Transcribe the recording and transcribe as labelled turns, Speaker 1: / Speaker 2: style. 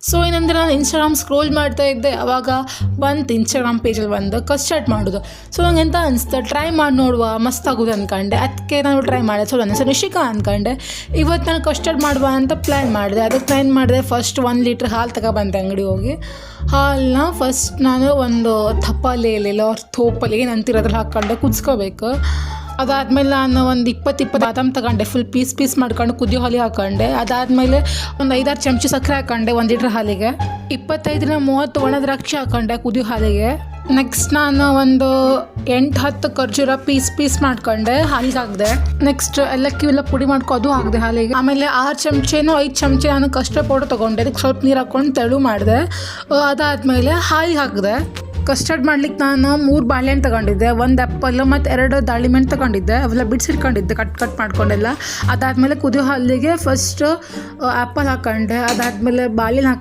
Speaker 1: So ಏನಂದರೆ ನಾನು Instagram scroll ಮಾಡ್ತಾ ಇದ್ದೆ, ಅವಾಗ ಬಂತು ಇನ್ಸ್ಟಾಗ್ರಾಮ್ ಪೇಜಲ್ಲಿ ಒಂದು ಕಸ್ಟರ್ಡ್ ಮಾಡೋದು. ಸೊ ನಂಗೆ ಎಂತ ಅನಿಸ್ತು, ಟ್ರೈ ಮಾಡಿ ನೋಡುವ ಮಸ್ತ್ ಆಗೋದು ಅಂದ್ಕೊಂಡೆ. ಅದಕ್ಕೆ ನಾನು ಟ್ರೈ ಮಾಡಿದೆ. ಸೊ ನನ್ನ ಹೆಸರು ನಿಶಿಕಾ ಅಂದ್ಕೊಂಡೆ. ಇವತ್ತು ನಾನು ಕಸ್ಟರ್ಡ್ ಮಾಡುವ ಅಂತ ಪ್ಲ್ಯಾನ್ ಮಾಡಿದೆ. ಅದಕ್ಕೆ ಪ್ಲ್ಯಾನ್ ಮಾಡಿದೆ, ಫಸ್ಟ್ 1 ಲೀಟ್ರ್ ಹಾಲು ತಗೊಬಂದೆ ಅಂಗಡಿ ಹೋಗಿ. ಹಾಲನ್ನ ಫಸ್ಟ್ ನಾನು ಒಂದು ತಪ್ಪಲೆಯಲ್ಲಿ ಥೋಪಲ್ಲಿ ಏನು ಅಂತಿರೋದ್ರಲ್ಲಿ ಹಾಕ್ಕೊಂಡೆ ಕುದಿಸ್ಕೋಬೇಕು. ಅದಾದಮೇಲೆ ನಾನು ಒಂದು 20 ಬಾದಾಮ್ ತಗೊಂಡೆ, ಫುಲ್ ಪೀಸ್ ಮಾಡ್ಕೊಂಡು ಕುದಿಯೋ ಹಾಲಿಗೆ ಹಾಕ್ಕೊಂಡೆ. ಅದಾದಮೇಲೆ ಒಂದು 5-6 ಚಮಚ ಸಕ್ಕರೆ ಹಾಕ್ಕೊಂಡೆ 1 ಲೀಟ್ರ್ ಹಾಲಿಗೆ. 25-30 ಒಣ ದ್ರಾಕ್ಷಿ ಹಾಕ್ಕೊಂಡೆ ಕುದಿಯೋ ಹಾಲಿಗೆ. ನೆಕ್ಸ್ಟ್ ನಾನು ಒಂದು 8-10 ಖರ್ಜೂರ ಪೀಸ್ ಮಾಡ್ಕೊಂಡೆ ಹಾಲಿಗೆ ಹಾಕಿದೆ. ನೆಕ್ಸ್ಟ್ ಏಲಕ್ಕಿ ಎಲ್ಲ ಪುಡಿ ಮಾಡ್ಕೊಂಡು ಹಾಕಿದೆ ಹಾಲಿಗೆ. ಆಮೇಲೆ 6 ಚಮಚೇನೋ 5 ಚಮಚ ನಾನು ಕಸ್ಟರ್ಡ್ ಪೌಡರ್ ತೊಗೊಂಡೆ. ಅದಕ್ಕೆ ಸ್ವಲ್ಪ ನೀರು ಹಾಕ್ಕೊಂಡು ತೆಳು ಮಾಡಿದೆ. ಅದಾದಮೇಲೆ ಹಾಲಿಗೆ ಹಾಕಿದೆ. ಕಸ್ಟರ್ಡ್ ಮಾಡ್ಲಿಕ್ಕೆ ನಾನು 3 ಬಾಳೆಹಣ್ಣು ತಗೊಂಡಿದ್ದೆ, 1 ಆ್ಯಪಲ್ ಮತ್ತು 2 ದಾಳಿಂಬೆ ಹಣ್ಣು ತಗೊಂಡಿದ್ದೆ. ಅವೆಲ್ಲ ಬಿಡಿಸಿಟ್ಕೊಂಡಿದ್ದೆ ಕಟ್ ಮಾಡ್ಕೊಂಡೆಲ್ಲ. ಅದಾದಮೇಲೆ ಕುದಿಯೋ ಹಾಲಿಗೆ ಫಸ್ಟ್ ಆ್ಯಪಲ್ ಹಾಕ್ಕೊಂಡೆ. ಅದಾದಮೇಲೆ ಬಾಳೆಹಣ್ಣು